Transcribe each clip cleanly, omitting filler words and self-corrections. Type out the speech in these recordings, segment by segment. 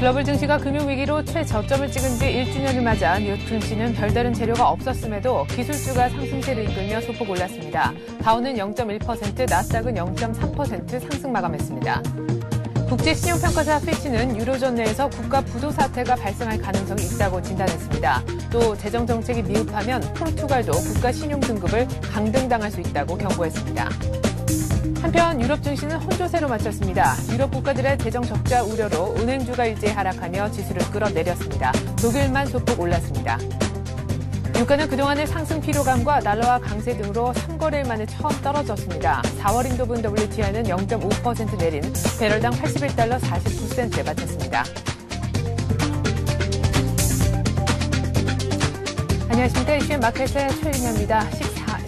글로벌 증시가 금융위기로 최저점을 찍은 지 1주년을 맞아 뉴욕 증시는 별다른 재료가 없었음에도 기술주가 상승세를 이끌며 소폭 올랐습니다. 다우는 0.1%, 나스닥은 0.3% 상승 마감했습니다. 국제신용평가사 피치는 유로존 내에서 국가 부도 사태가 발생할 가능성이 있다고 진단했습니다. 또 재정정책이 미흡하면 포르투갈도 국가 신용 등급을 강등당할 수 있다고 경고했습니다. 한편 유럽 증시는 혼조세로 마쳤습니다. 유럽 국가들의 재정 적자 우려로 은행주가 일제히 하락하며 지수를 끌어내렸습니다. 독일만 소폭 올랐습니다. 유가는 그동안의 상승 피로감과 달러화 강세 등으로 3거래일 만에 처음 떨어졌습니다. 4월 인도분 WTI는 0.5% 내린 배럴당 81달러 49센트에 마쳤습니다. 안녕하십니까. 이슈의 마켓의 최윤희입니다.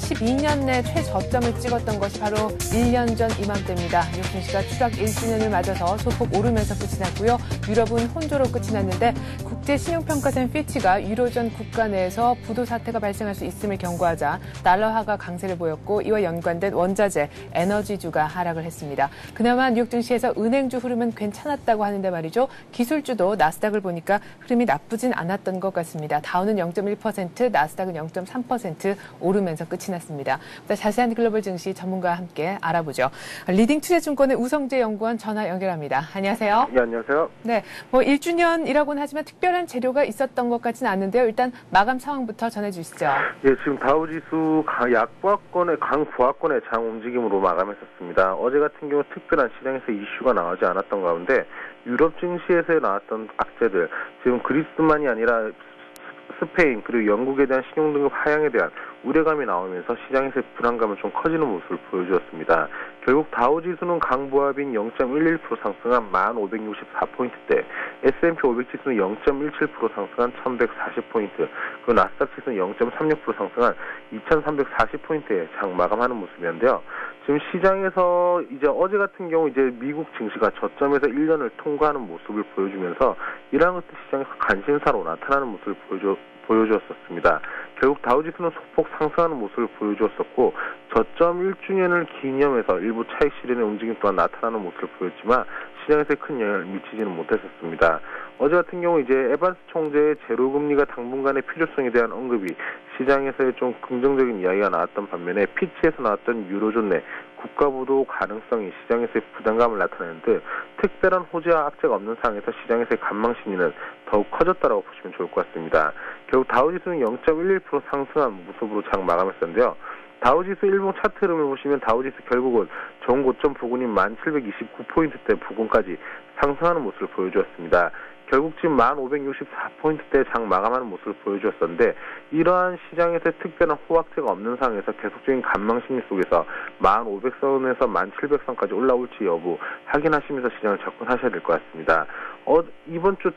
12년 내 최저점을 찍었던 것이 바로 1년 전 이맘때입니다. 뉴욕 증시가 추락 1주년을 맞아서 소폭 오르면서 끝이 났고요. 유럽은 혼조로 끝이 났는데 국제신용평가사인 피치가 유로존 국가 내에서 부도 사태가 발생할 수 있음을 경고하자 달러화가 강세를 보였고 이와 연관된 원자재, 에너지주가 하락을 했습니다. 그나마 뉴욕 증시에서 은행주 흐름은 괜찮았다고 하는데 말이죠. 기술주도 나스닥을 보니까 흐름이 나쁘진 않았던 것 같습니다. 다우는 0.1%, 나스닥은 0.3% 오르면서 끝이 났습니다. 자세한 글로벌 증시 전문가와 함께 알아보죠. 리딩 투자증권의 우성재 연구원 전화 연결합니다. 안녕하세요. 네, 안녕하세요. 네, 1주년이라고는 하지만 특별한 재료가 있었던 것 같지는 않는데요. 일단 마감 상황부터 전해주시죠. 예, 지금 다우지수 강보합권의 장 움직임으로 마감했었습니다. 어제 같은 경우 특별한 시장에서 이슈가 나오지 않았던 가운데 유럽 증시에서 나왔던 악재들, 지금 그리스만이 아니라 스페인 그리고 영국에 대한 신용등급 하향에 대한 우려감이 나오면서 시장에서의 불안감은 좀 커지는 모습을 보여주었습니다. 결국 다우지수는 강보합인 0.11% 상승한 1564포인트대, S&P 500 지수는 0.17% 상승한 1140포인트, 그리고 나스닥 지수는 0.36% 상승한 2340포인트에 장 마감하는 모습이었는데요. 지금 시장에서 이제 어제 같은 경우 이제 미국 증시가 저점에서 1년을 통과하는 모습을 보여주면서 이러한 것들 시장에서 관심사로 나타나는 모습을 보여주었습니다. 결국 다우지수는 소폭 상승하는 모습을 보여주었었고 저점 1주년을 기념해서 일부 차익 실현의 움직임 또한 나타나는 모습을 보였지만 시장에서 큰 영향을 미치지는 못했었습니다. 어제 같은 경우 이제 에반스 총재의 제로금리가 당분간의 필요성에 대한 언급이 시장에서의 좀 긍정적인 이야기가 나왔던 반면에 피치에서 나왔던 유로존 내 국가부도 가능성이 시장에서의 부담감을 나타내는 듯 특별한 호재와 악재가 없는 상황에서 시장에서의 관망 심리는 더욱 커졌다고 보시면 좋을 것 같습니다. 결국 다우지수는 0.11% 상승한 모습으로 장 마감했었는데요. 다우지수 일봉 차트 흐름을 보시면 다우지수 결국은 전고점 부근인 1729포인트대 부근까지 상승하는 모습을 보여주었습니다. 결국 지금 1564포인트대 장 마감하는 모습을 보여주었었는데 이러한 시장에서의 특별한 호황세가 없는 상황에서 계속적인 관망심리 속에서 1500선에서 1700선까지 올라올지 여부 확인하시면서 시장을 접근하셔야 될 것 같습니다. 이번 주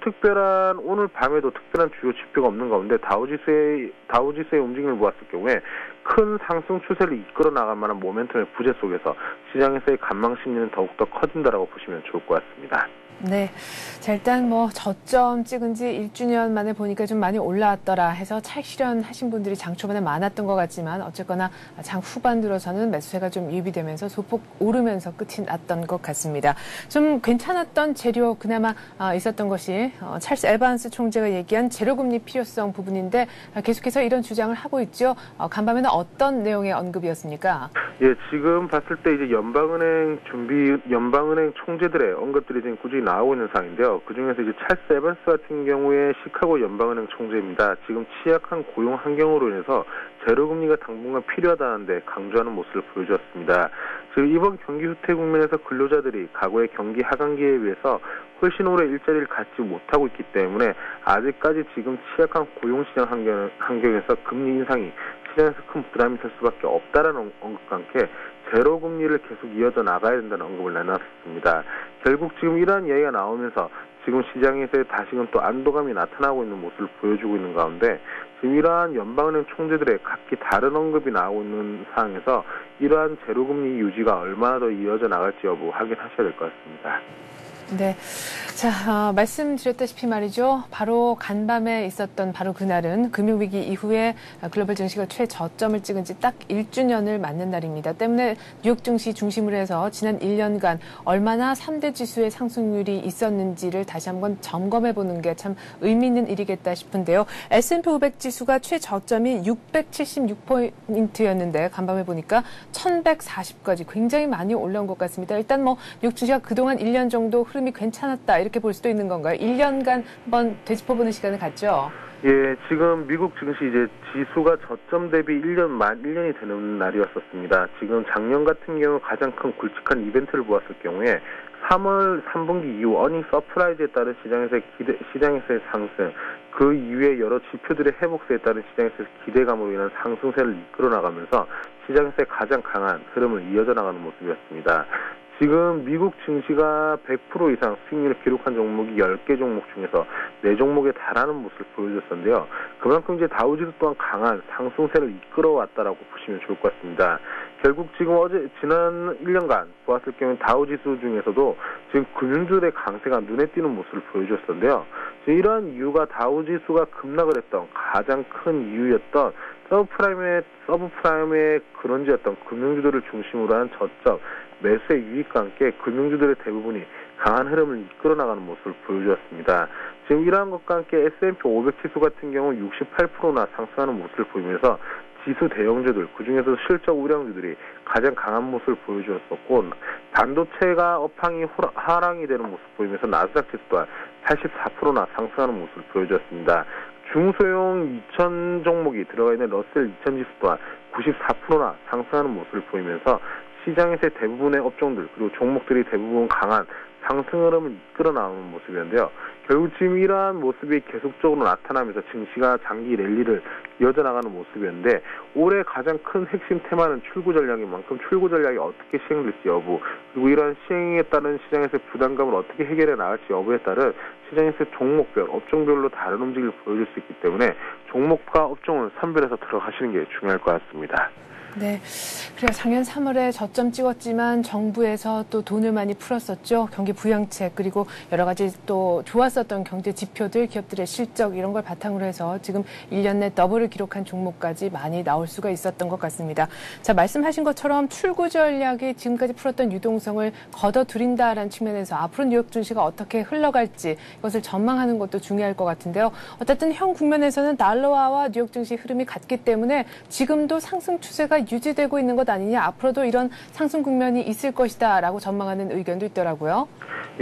오늘 밤에도 특별한 주요 지표가 없는 가운데 다우지수의 움직임을 보았을 경우에 큰 상승 추세를 이끌어 나갈 만한 모멘텀의 부재 속에서 시장에서의 관망심리는 더욱더 커진다라고 보시면 좋을 것 같습니다. 네. 자, 일단 저점 찍은 지 1주년 만에 보니까 좀 많이 올라왔더라 해서 차익 실현하신 분들이 장 초반에 많았던 것 같지만 어쨌거나 장 후반 들어서는 매수세가 좀 유입이 되면서 소폭 오르면서 끝이 났던 것 같습니다. 좀 괜찮았던 재료 그나마 있었던 것이 찰스 에반스 총재가 얘기한 제로금리 필요성 부분인데 계속해서 이런 주장을 하고 있죠. 간밤에는 어떤 내용의 언급이었습니까? 예, 지금 봤을 때 이제 연방은행 총재들의 언급들이 지금 꾸준히 나오고 있는 상황인데요. 그중에서 이제 찰스 에반스 같은 경우에 시카고 연방은행 총재입니다. 지금 취약한 고용 환경으로 인해서 제로금리가 당분간 필요하다는데 강조하는 모습을 보여주었습니다. 지금 이번 경기 후퇴 국면에서 근로자들이 과거의 경기 하강기에 비해서 훨씬 오래 일자리를 갖지 못하고 있기 때문에 아직까지 지금 취약한 고용시장 환경에서 금리 인상이 시장에서 큰 부담이 될 수밖에 없다라는 언급과 함께 제로금리를 계속 이어져 나가야 된다는 언급을 내놨습니다. 결국 지금 이러한 이야기가 나오면서 지금 시장에서 다시금 또 안도감이 나타나고 있는 모습을 보여주고 있는 가운데 지금 이러한 연방은행 총재들의 각기 다른 언급이 나오고 있는 상황에서 이러한 제로금리 유지가 얼마나 더 이어져 나갈지 여부 확인하셔야 될 것 같습니다. 네. 자, 말씀드렸다시피 말이죠. 바로 간밤에 있었던 바로 그날은 금융위기 이후에 글로벌 증시가 최저점을 찍은 지 딱 1주년을 맞는 날입니다. 때문에 뉴욕 증시 중심으로 해서 지난 1년간 얼마나 3대 지수의 상승률이 있었는지를 다시 한번 점검해보는 게 참 의미 있는 일이겠다 싶은데요. S&P 500 지수가 최저점이 676포인트였는데 간밤에 보니까 1140까지 굉장히 많이 올라온 것 같습니다. 일단 뉴욕 증시가 그동안 1년 정도 흐름이 괜찮았다 이렇게 볼 수도 있는 건가요? 1년간 한번 되짚어보는 시간을 갖죠. 예, 지금 미국 증시 이제 지수가 저점 대비 1년이 되는 날이었었습니다. 지금 작년 같은 경우 가장 큰 굵직한 이벤트를 보았을 경우에 3월 3분기 이후 어닝 서프라이즈에 따른 시장에서의 상승, 그 이후에 여러 지표들의 회복세에 따른 시장에서의 기대감으로 인한 상승세를 이끌어 나가면서 시장에서의 가장 강한 흐름을 이어져 나가는 모습이었습니다. 지금 미국 증시가 100% 이상 수익률을 기록한 종목이 10개 종목 중에서 4종목에 달하는 모습을 보여줬었는데요. 그만큼 이제 다우지수 또한 강한 상승세를 이끌어왔다라고 보시면 좋을 것 같습니다. 결국 지금 지난 1년간 보았을 경우 다우지수 중에서도 지금 금융주들의 강세가 눈에 띄는 모습을 보여줬었는데요. 이러한 이유가 다우지수가 급락을 했던 가장 큰 이유였던 서브프라임의 근원지였던 금융주들을 중심으로 한 저점, 매수의 유익과 함께 금융주들의 대부분이 강한 흐름을 이끌어 나가는 모습을 보여주었습니다. 지금 이러한 것과 함께 S&P 500 지수 같은 경우 68%나 상승하는 모습을 보이면서 지수 대형주들, 그중에서도 실적 우량주들이 가장 강한 모습을 보여주었었고, 반도체가 하락이 되는 모습을 보이면서 나스닥 지수 또한 84%나 상승하는 모습을 보여주었습니다. 중소형 2000 종목이 들어가 있는 러셀 2000 지수 또한 94%나 상승하는 모습을 보이면서 시장에서의 대부분의 업종들 그리고 종목들이 대부분 강한 상승 흐름을 이끌어 나오는 모습이었는데요. 결국 지금 이러한 모습이 계속적으로 나타나면서 증시가 장기 랠리를 이어져 나가는 모습이었는데, 올해 가장 큰 핵심 테마는 출구 전략인 만큼 출구 전략이 어떻게 시행될지 여부, 그리고 이러한 시행에 따른 시장에서의 부담감을 어떻게 해결해 나갈지 여부에 따른 시장에서의 종목별, 업종별로 다른 움직임을 보여줄 수 있기 때문에 종목과 업종을 선별해서 들어가시는 게 중요할 것 같습니다. 네, 그래요. 작년 3월에 저점 찍었지만 정부에서 또 돈을 많이 풀었었죠. 경기 부양책 그리고 여러 가지 또 좋았었던 경제 지표들, 기업들의 실적 이런 걸 바탕으로 해서 지금 1년 내 더블을 기록한 종목까지 많이 나올 수가 있었던 것 같습니다. 자, 말씀하신 것처럼 출구 전략이 지금까지 풀었던 유동성을 걷어들인다라는 측면에서 앞으로 뉴욕 증시가 어떻게 흘러갈지 이것을 전망하는 것도 중요할 것 같은데요. 어쨌든 현 국면에서는 달러화와 뉴욕 증시 흐름이 같기 때문에 지금도 상승 추세가 유지되고 있는 것 아니냐, 앞으로도 이런 상승 국면이 있을 것이다라고 전망하는 의견도 있더라고요.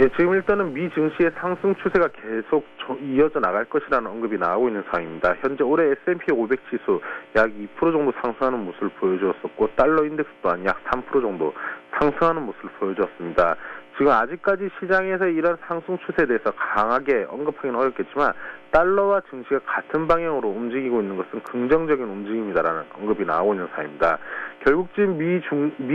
예, 지금 일단은 미 증시의 상승 추세가 계속 이어져 나갈 것이라는 언급이 나오고 있는 상황입니다. 현재 올해 S&P 500 지수 약 2% 정도 상승하는 모습을 보여주었었고, 달러 인덱스 또한 약 3% 정도 상승하는 모습을 보여주었습니다. 지금 아직까지 시장에서 이런 상승 추세에 대해서 강하게 언급하기는 어렵겠지만 달러와 증시가 같은 방향으로 움직이고 있는 것은 긍정적인 움직임이다라는 언급이 나오고 있는 상황입니다. 결국 지금 미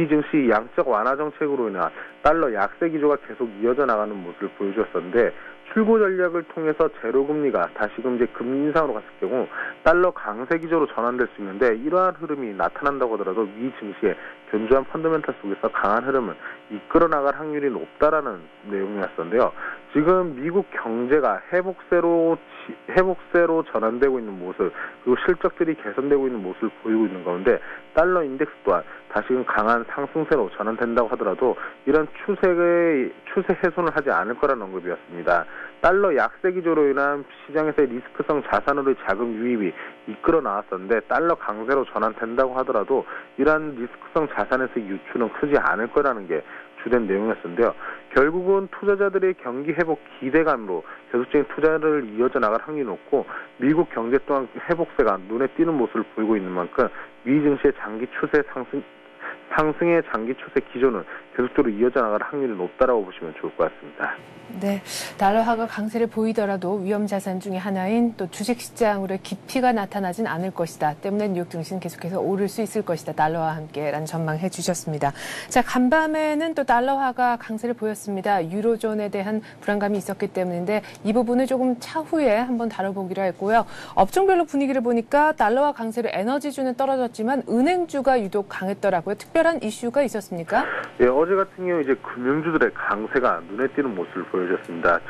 증시 양적 완화 정책으로 인한 달러 약세 기조가 계속 이어져 나가는 모습을 보여주었었는데, 출구 전략을 통해서 제로금리가 다시금 이제 금리 인상으로 갔을 경우 달러 강세 기조로 전환될 수 있는데, 이러한 흐름이 나타난다고 하더라도 미 증시의 견조한 펀더멘털 속에서 강한 흐름을 이끌어 나갈 확률이 높다라는 내용이었었는데요. 지금 미국 경제가 회복세로 전환되고 있는 모습, 그리고 실적들이 개선되고 있는 모습을 보이고 있는 가운데 달러 인덱스 또한 다시금 강한 상승세로 전환된다고 하더라도 이런 추세 훼손을 하지 않을 거라는 언급이었습니다. 달러 약세 기조로 인한 시장에서의 리스크성 자산으로의 자금 유입이 이끌어 나왔었는데, 달러 강세로 전환된다고 하더라도 이러한 리스크성 자산에서의 유출은 크지 않을 거라는 게 주된 내용이었는데요. 결국은 투자자들의 경기 회복 기대감으로 계속적인 투자를 이어져 나갈 확률이 높고, 미국 경제 또한 회복세가 눈에 띄는 모습을 보이고 있는 만큼 미 증시의 장기 추세 상승의 장기 추세 기조는 계속적으로 이어져 나갈 확률이 높다라고 보시면 좋을 것 같습니다. 네, 달러화가 강세를 보이더라도 위험 자산 중에 하나인 또 주식시장으로의 깊이가 나타나진 않을 것이다. 때문에 뉴욕 증시는 계속해서 오를 수 있을 것이다. 달러와 함께라는 전망해 주셨습니다. 자, 간밤에는 또 달러화가 강세를 보였습니다. 유로존에 대한 불안감이 있었기 때문인데 이 부분을 조금 차후에 한번 다뤄보기로 했고요. 업종별로 분위기를 보니까 달러화 강세로 에너지주는 떨어졌지만 은행주가 유독 강했더라고요. 특별한 이슈가 있었습니까? 예, 어제 같은 경우 이제 금융주들의 강세가 눈에 띄는 모습을 보여줬습니다.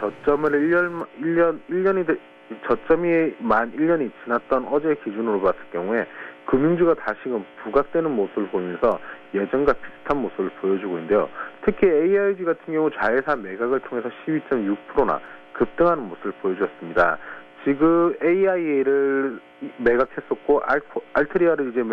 저점이 만 1년이 지났던 어제 기준으로 봤을 경우에 금융주가 다시금 부각되는 모습을 보이면서 예전과 비슷한 모습을 보여주고 있는데요. 특히 AIG 같은 경우 자회사 매각을 통해서 12.6%나 급등하는 모습을 보여주었습니다. 지금 AIA를 매각했었고 알트리아를 이제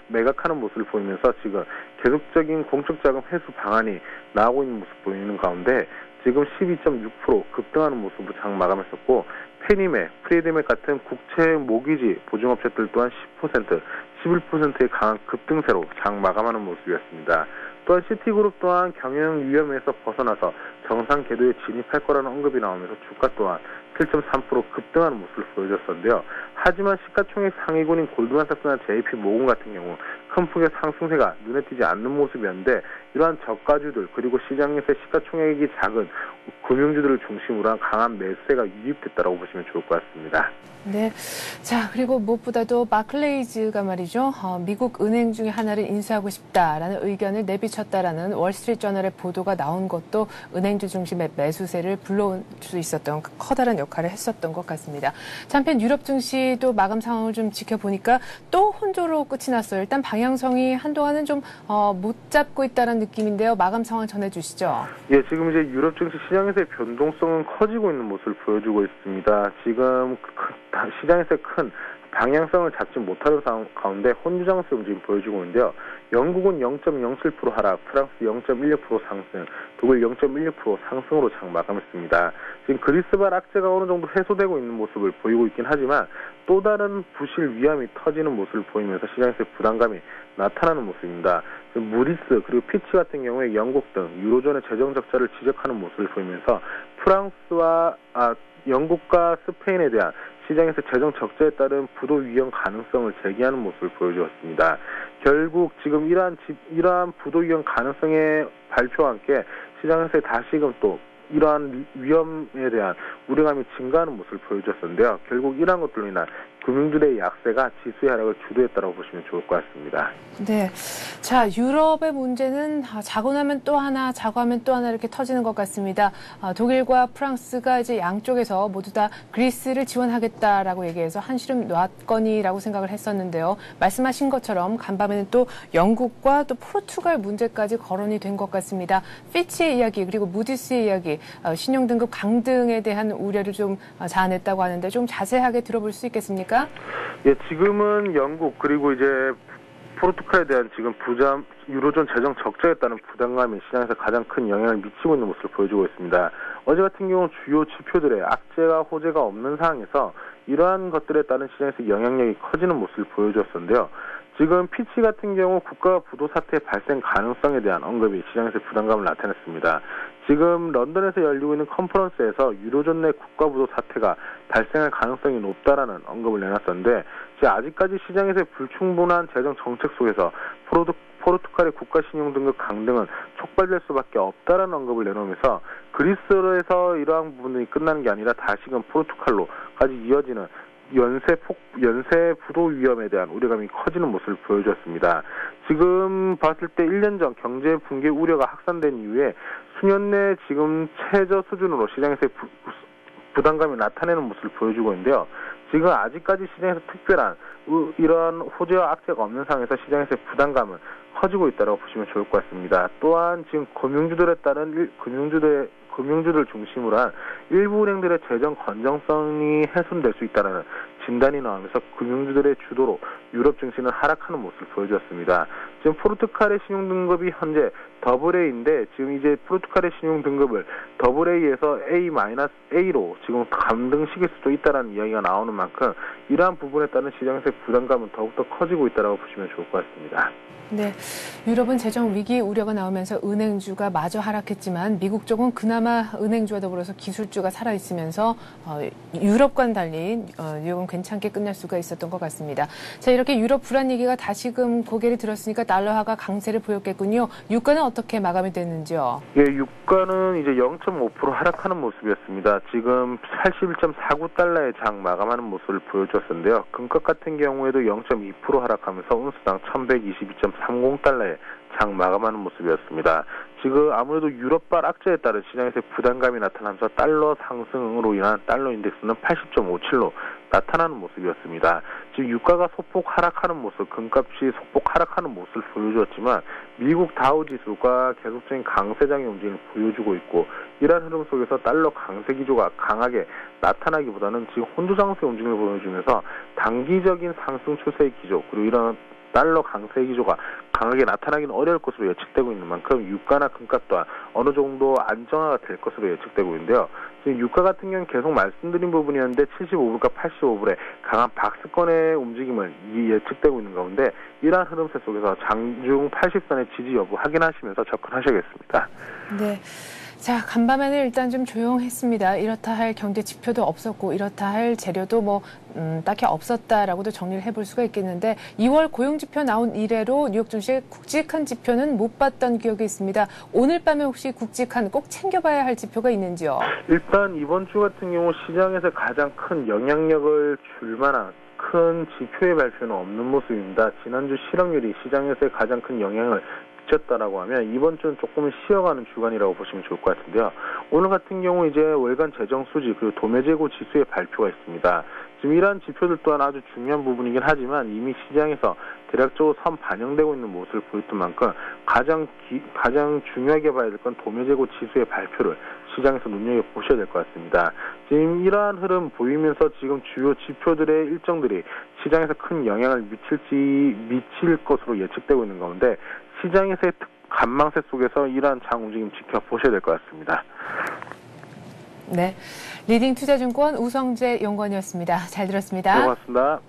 매각하는 모습을 보이면서 지금 계속적인 공적 자금 회수 방안이 나오고 있는 모습 보이는 가운데 지금 12.6% 급등하는 모습으로 장 마감했었고 페니맥, 프리드맥 같은 국채 모기지 보증업체들 또한 10%, 11%의 강한 급등세로 장 마감하는 모습이었습니다. 또한 시티그룹 또한 경영 위험에서 벗어나서 정상 궤도에 진입할 거라는 언급이 나오면서 주가 또한 7.3% 급등하는 모습을 보여줬었는데요. 하지만 시가총액 상위군인 골드만삭스나 JP모건 같은 경우 큰 폭의 상승세가 눈에 띄지 않는 모습이었는데 이러한 저가주들 그리고 시장에서 시가총액이 작은 금융주들을 중심으로 한 강한 매수세가 유입됐다고 보시면 좋을 것 같습니다. 네. 자, 그리고 무엇보다도 바클레이즈가 말이죠. 미국 은행 중에 하나를 인수하고 싶다라는 의견을 내비쳤다라는 월스트리트저널의 보도가 나온 것도 은행주 중심의 매수세를 불러올 수 있었던 커다란 역할을 했었던 것 같습니다. 자, 한편 유럽 증시도 마감 상황을 좀 지켜보니까 또 혼조로 끝이 났어요. 일단 방향성이 한동안은 좀 못 잡고 있다는 느낌인데요. 마감 상황 전해주시죠. 예, 지금 이제 유럽 증시 시장에서의 변동성은 커지고 있는 모습을 보여주고 있습니다. 지금 시장에서 큰 방향성을 잡지 못하는 상황 가운데 혼주장세 움직임 보여주고 있는데요. 영국은 0.07% 하락, 프랑스 0.16% 상승, 독일 0.16% 상승으로 장 마감했습니다. 지금 그리스발 악재가 어느 정도 해소되고 있는 모습을 보이고 있긴 하지만 또 다른 부실 위험이 터지는 모습을 보이면서 시장에서의 부담감이 나타나는 모습입니다. 무디스 그리고 피치 같은 경우에 영국 등 유로존의 재정 적자를 지적하는 모습을 보이면서 영국과 스페인에 대한 시장에서 재정 적자에 따른 부도 위험 가능성을 제기하는 모습을 보여주었습니다. 결국 지금 이러한 부도 위험 가능성의 발표와 함께 시장에서 다시금 또 이러한 위험에 대한 우려감이 증가하는 모습을 보여줬었는데요. 결국 이러한 것들로 인한 금융주들의 약세가 지수의 하락을 주도했다고 보시면 좋을 것 같습니다. 네. 자, 유럽의 문제는 자고 나면 또 하나, 자고 하면 또 하나 이렇게 터지는 것 같습니다. 독일과 프랑스가 이제 양쪽에서 모두 다 그리스를 지원하겠다라고 얘기해서 한시름 놨거니라고 생각을 했었는데요. 말씀하신 것처럼 간밤에는 또 영국과 또 포르투갈 문제까지 거론이 된 것 같습니다. 피치의 이야기 그리고 무디스의 이야기, 신용등급 강등에 대한 우려를 좀 자아냈다고 하는데 좀 자세하게 들어볼 수 있겠습니까? 예, 지금은 영국 그리고 이제 포르투갈에 대한 지금 유로존 재정 적자에 따른 부담감이 시장에서 가장 큰 영향을 미치고 있는 모습을 보여주고 있습니다. 어제 같은 경우 주요 지표들의 악재가 호재가 없는 상황에서 이러한 것들에 따른 시장에서 영향력이 커지는 모습을 보여주었는데요. 지금 피치 같은 경우 국가 부도 사태 발생 가능성에 대한 언급이 시장에서 부담감을 나타냈습니다. 지금 런던에서 열리고 있는 컨퍼런스에서 유로존 내 국가 부도 사태가 발생할 가능성이 높다라는 언급을 내놨었는데 아직까지 시장에서의 불충분한 재정 정책 속에서 포르투갈의 국가 신용 등급 강등은 촉발될 수밖에 없다라는 언급을 내놓으면서 그리스에서 이러한 부분이 끝나는 게 아니라 다시금 포르투갈로까지 이어지는 연쇄 부도 위험에 대한 우려감이 커지는 모습을 보여줬습니다. 지금 봤을 때 1년 전 경제 붕괴 우려가 확산된 이후에 수년 내 지금 최저 수준으로 시장에서의 부담감이 나타내는 모습을 보여주고 있는데요. 지금 아직까지 시장에서 특별한 이러한 호재와 악재가 없는 상황에서 시장에서의 부담감은 커지고 있다고 보시면 좋을 것 같습니다. 또한 지금 금융주들에 따른 금융주들 중심으로 한 일부 은행들의 재정 건전성이 훼손될 수 있다는 진단이 나오면서 금융주들의 주도로 유럽 증시는 하락하는 모습을 보여주었습니다. 지금 포르투갈의 신용등급이 현재 AA인데 지금 이제 포르투갈의 신용등급을 AA에서 A-A로 지금 감등시킬 수도 있다는 이야기가 나오는 만큼 이러한 부분에 따른 시장에서의 부담감은 더욱더 커지고 있다고 보시면 좋을 것 같습니다. 네, 유럽은 재정 위기 우려가 나오면서 은행주가 마저 하락했지만 미국 쪽은 그나마 은행주와 더불어서 기술주가 살아있으면서 유럽과는 달리 뉴욕은 괜찮게 끝날 수가 있었던 것 같습니다. 자, 이렇게 유럽 불안 얘기가 다시금 고개를 들었으니까 달러화가 강세를 보였겠군요. 유가는 어떻게 마감이 됐는지요? 예, 유가는 이제 0.5% 하락하는 모습이었습니다. 지금 81.49달러의 장 마감하는 모습을 보여줬었는데요. 금값 같은 경우에도 0.2% 하락하면서 온스당 1122.30달러에 장 마감하는 모습이었습니다. 지금 아무래도 유럽발 악재에 따른 시장에서의 부담감이 나타나면서 달러 상승으로 인한 달러 인덱스는 80.57로 나타나는 모습이었습니다. 지금 유가가 소폭 하락하는 모습, 금값이 소폭 하락하는 모습을 보여주었지만 미국 다우지수가 계속적인 강세장의 움직임을 보여주고 있고, 이러한 흐름 속에서 달러 강세 기조가 강하게 나타나기보다는 지금 혼조장세 움직임을 보여주면서 단기적인 상승 추세의 기조, 그리고 이런 달러 강세 기조가 강하게 나타나기는 어려울 것으로 예측되고 있는 만큼 유가나 금값 또한 어느 정도 안정화가 될 것으로 예측되고 있는데요. 지금 유가 같은 경우는 계속 말씀드린 부분이었는데 75불과 85불의 강한 박스권의 움직임을 예측되고 있는 가운데 이러한 흐름세 속에서 장중 80선의 지지 여부 확인하시면서 접근하셔야겠습니다. 네. 자, 간밤에는 일단 좀 조용했습니다. 이렇다 할 경제 지표도 없었고 이렇다 할 재료도 딱히 없었다라고도 정리를 해볼 수가 있겠는데 2월 고용지표 나온 이래로 뉴욕 증시의 굵직한 지표는 못 봤던 기억이 있습니다. 오늘 밤에 혹시 굵직한 꼭 챙겨봐야 할 지표가 있는지요? 일단 이번 주 같은 경우 시장에서 가장 큰 영향력을 줄 만한 큰 지표의 발표는 없는 모습입니다. 지난주 실업률이 시장에서의 가장 큰 영향을 미쳤다라고 하면 이번 주는 조금은 쉬어가는 주간이라고 보시면 좋을 것 같은데요. 오늘 같은 경우 이제 월간 재정 수지 그리고 도매재고 지수의 발표가 있습니다. 지금 이러한 지표들 또한 아주 중요한 부분이긴 하지만 이미 시장에서 대략적으로 선 반영되고 있는 모습을 보였던 만큼 가장 중요하게 봐야 될 건 도매재고 지수의 발표를 시장에서 눈여겨보셔야 될 것 같습니다. 지금 이러한 흐름 보이면서 지금 주요 지표들의 일정들이 시장에서 큰 영향을 미칠 것으로 예측되고 있는 가운데 시장에서의 간망세 속에서 이러한 장 움직임 지켜보셔야 될 것 같습니다. 네, 리딩 투자증권 우성재 연구원이었습니다. 잘 들었습니다. 네, 고맙습니다.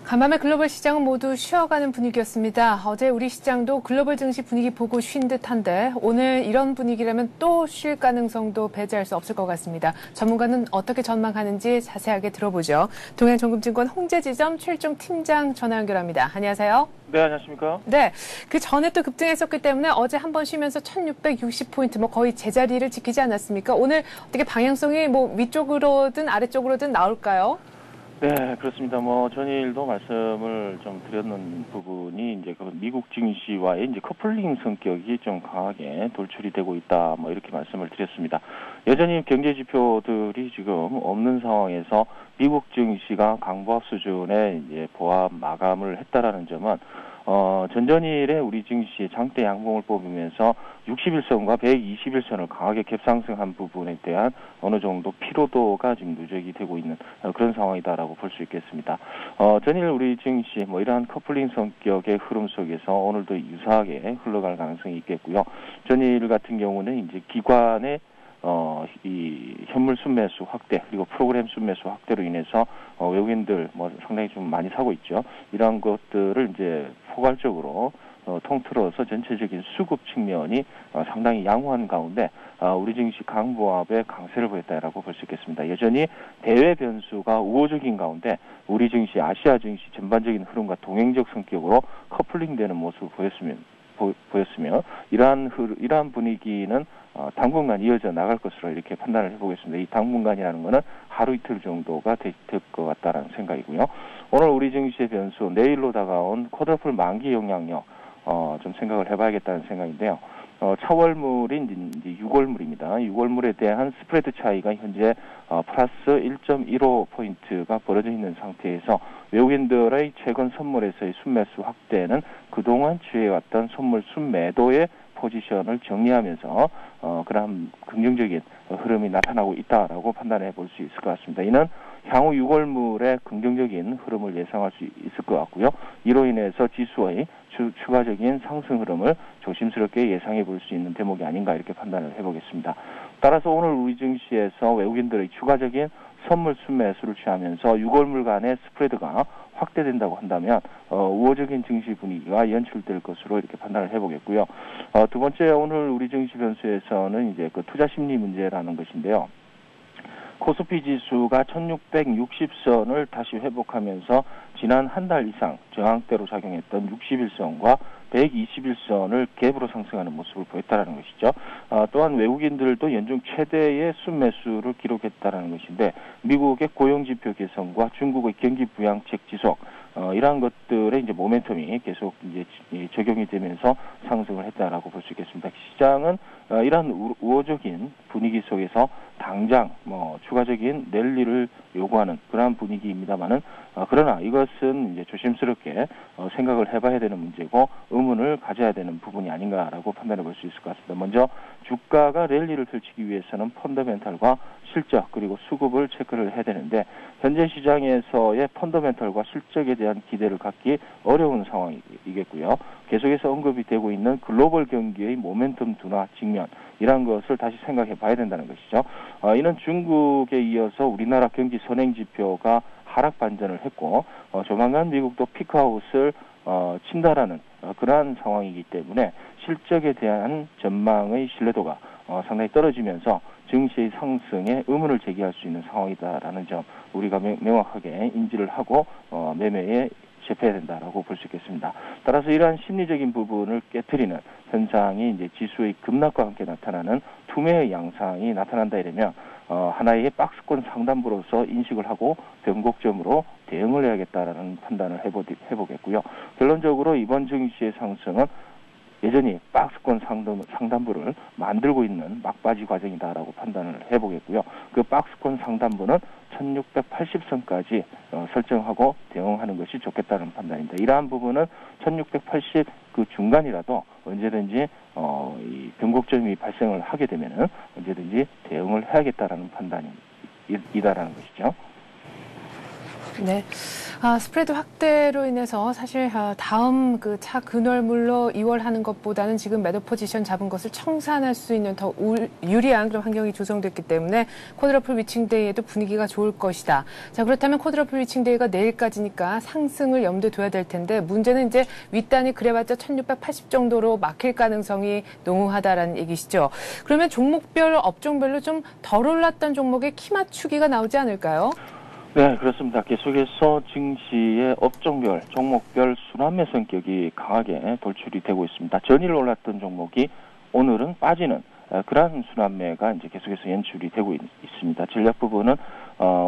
간밤에 글로벌 시장은 모두 쉬어가는 분위기였습니다. 어제 우리 시장도 글로벌 증시 분위기 보고 쉰 듯한데 오늘 이런 분위기라면 또 쉴 가능성도 배제할 수 없을 것 같습니다. 전문가는 어떻게 전망하는지 자세하게 들어보죠. 동양정금증권 홍재지점 최일종 팀장 전화 연결합니다. 안녕하세요. 네, 안녕하십니까? 네, 그 전에 또 급등했었기 때문에 어제 한번 쉬면서 1660포인트 거의 제자리를 지키지 않았습니까? 오늘 어떻게 방향성이 위쪽으로든 아래쪽으로든 나올까요? 네, 그렇습니다. 전일도 말씀을 좀 드렸는 부분이 이제 그 미국 증시와의 이제 커플링 성격이 좀 강하게 돌출이 되고 있다. 이렇게 말씀을 드렸습니다. 여전히 경제 지표들이 지금 없는 상황에서 미국 증시가 강보합 수준의 이제 보합 마감을 했다라는 점은 전전일에 우리 증시의 장대 양봉을 뽑으면서 61선과 121선을 강하게 갭상승한 부분에 대한 어느 정도 피로도가 지금 누적이 되고 있는 그런 상황이다라고 볼 수 있겠습니다. 전일 우리 증시 이러한 커플링 성격의 흐름 속에서 오늘도 유사하게 흘러갈 가능성이 있겠고요. 전일 같은 경우는 이제 기관의 이 현물 순매수 확대 그리고 프로그램 순매수 확대로 인해서 외국인들 상당히 좀 많이 사고 있죠. 이러한 것들을 이제 포괄적으로 통틀어서 전체적인 수급 측면이 상당히 양호한 가운데 우리 증시 강보합의 강세를 보였다라고 볼 수 있겠습니다. 여전히 대외 변수가 우호적인 가운데 우리 증시, 아시아 증시 전반적인 흐름과 동행적 성격으로 커플링되는 모습을 보였으며 이러한 분위기는 당분간 이어져 나갈 것으로 이렇게 판단을 해보겠습니다. 이 당분간이라는 것은 하루 이틀 정도가 될 것 같다라는 생각이고요. 오늘 우리 증시의 변수, 내일로 다가온 쿼드러플 만기 영향력 좀 생각을 해봐야겠다는 생각인데요. 차월물인 이제 6월물입니다. 6월물에 대한 스프레드 차이가 현재 플러스 1.15포인트가 벌어져 있는 상태에서 외국인들의 최근 선물에서의 순매수 확대는 그동안 취해왔던 선물 순매도의 포지션을 정리하면서 그런 긍정적인 흐름이 나타나고 있다라고 판단해 볼 수 있을 것 같습니다. 이는 향후 6월물의 긍정적인 흐름을 예상할 수 있을 것 같고요. 이로 인해서 지수의 추가적인 상승 흐름을 조심스럽게 예상해 볼 수 있는 대목이 아닌가 이렇게 판단을 해보겠습니다. 따라서 오늘 우리 증시에서 외국인들의 추가적인 선물 순매수를 취하면서 6월물 간의 스프레드가 확대된다고 한다면 우호적인 증시 분위기가 연출될 것으로 이렇게 판단을 해보겠고요. 두 번째 오늘 우리 증시 변수에서는 이제 그 투자 심리 문제라는 것인데요. 코스피 지수가 1660선을 다시 회복하면서 지난 한 달 이상 저항대로 작용했던 61선과 121선을 갭으로 상승하는 모습을 보였다는 것이죠. 또한 외국인들도 연중 최대의 순매수를 기록했다는 것인데 미국의 고용지표 개선과 중국의 경기 부양책 지속 이러한 것들의 이제 모멘텀이 계속 이제 적용이 되면서 상승을 했다라고 볼 수 있겠습니다. 시장은 이러한 우호적인 분위기 속에서 당장 추가적인 랠리를 요구하는 그러한 분위기입니다만은 그러나 이것은 이제 조심스럽게 생각을 해봐야 되는 문제고 의문을 가져야 되는 부분이 아닌가라고 판단해 볼 수 있을 것 같습니다. 먼저 주가가 랠리를 펼치기 위해서는 펀더멘탈과 실적 그리고 수급을 체크를 해야 되는데 현재 시장에서의 펀더멘탈과 실적에 대한 기대를 갖기 어려운 상황이겠고요. 계속해서 언급이 되고 있는 글로벌 경기의 모멘텀 둔화 직면 이러한 것을 다시 생각해 봐야 된다는 것이죠. 이는 중국에 이어서 우리나라 경기 선행지표가 하락 반전을 했고 조만간 미국도 피크아웃을 친다라는 그러한 상황이기 때문에 실적에 대한 전망의 신뢰도가 상당히 떨어지면서 증시의 상승에 의문을 제기할 수 있는 상황이다라는 점 우리가 명확하게 인지를 하고 매매에 접해야 된다라고 볼 수 있겠습니다. 따라서 이러한 심리적인 부분을 깨트리는 현상이 이제 지수의 급락과 함께 나타나는 투매의 양상이 나타난다 이러면 하나의 박스권 상단부로서 인식을 하고 변곡점으로 대응을 해야겠다라는 판단을 해보겠고요. 결론적으로 이번 증시의 상승은 여전히 박스권 상단부를 만들고 있는 막바지 과정이다라고 판단을 해보겠고요. 그 박스권 상단부는 1680선까지 설정하고 대응하는 것이 좋겠다는 판단입니다. 이러한 부분은 1680 그 중간이라도 언제든지 이 변곡점이 발생을 하게 되면은 언제든지 대응을 해야겠다라는 판단이다라는 것이죠. 네. 스프레드 확대로 인해서 사실 다음 그 차 근월물로 이월하는 것보다는 지금 매도 포지션 잡은 것을 청산할 수 있는 더 유리한 그런 환경이 조성됐기 때문에 쿼드러플 위칭데이에도 분위기가 좋을 것이다. 자, 그렇다면 쿼드러플 위칭데이가 내일까지니까 상승을 염두에 둬야 될 텐데 문제는 이제 윗단이 그래봤자 1680 정도로 막힐 가능성이 농후하다라는 얘기시죠. 그러면 종목별, 업종별로 좀 덜 올랐던 종목의 키 맞추기가 나오지 않을까요? 네, 그렇습니다. 계속해서 증시의 업종별, 종목별 순환매 성격이 강하게 돌출이 되고 있습니다. 전일 올랐던 종목이 오늘은 빠지는 그러한 순환매가 이제 계속해서 연출이 되고 있습니다. 전략 부분은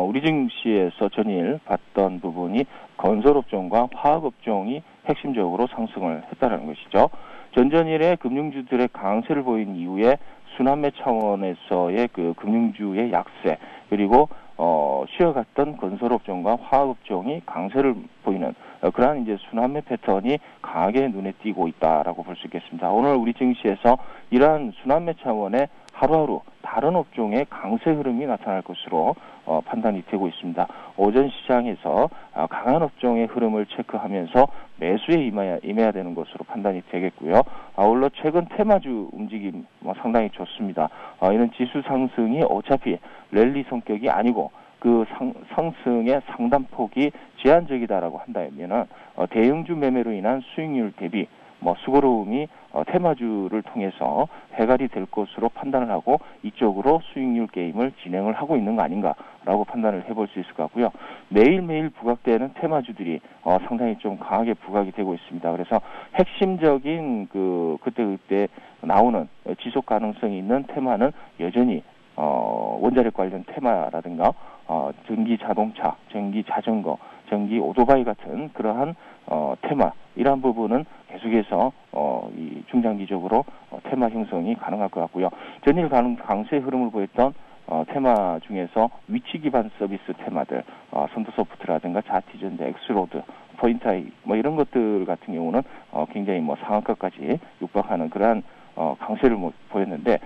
우리 증시에서 전일 봤던 부분이 건설업종과 화학업종이 핵심적으로 상승을 했다는 것이죠. 전전일에 금융주들의 강세를 보인 이후에 순환매 차원에서의 그 금융주의 약세 그리고 쉬어갔던 건설업종과 화학업종이 강세를 보이는 그러한 이제 순환매 패턴이 강하게 눈에 띄고 있다라고 볼 수 있겠습니다. 오늘 우리 증시에서 이러한 순환매 차원의 하루하루 다른 업종의 강세 흐름이 나타날 것으로 판단이 되고 있습니다. 오전 시장에서 강한 업종의 흐름을 체크하면서 매수에 임해야 되는 것으로 판단이 되겠고요. 아울러 최근 테마주 움직임 상당히 좋습니다. 이런 지수 상승이 어차피 랠리 성격이 아니고 그 상승의 상단폭이 제한적이다라고 한다면은 대형주 매매로 인한 수익률 대비 수고로움이 테마주를 통해서 해결이 될 것으로 판단을 하고 이쪽으로 수익률 게임을 진행을 하고 있는 거 아닌가라고 판단을 해볼 수 있을 것 같고요. 매일매일 부각되는 테마주들이 상당히 좀 강하게 부각이 되고 있습니다. 그래서 핵심적인 그때 나오는 지속 가능성이 있는 테마는 여전히 원자력 관련 테마라든가 전기 자동차, 전기 자전거, 전기 오토바이 같은 그러한 테마 이러한 부분은 계속해서 이 중장기적으로 테마 형성이 가능할 것 같고요. 전일 강세 흐름을 보였던 테마 중에서 위치 기반 서비스 테마들, 선두소프트라든가 자티전자, 엑스로드, 포인트아이 이런 것들 같은 경우는 굉장히 상한가까지 육박하는 그러한 강세를 보였는데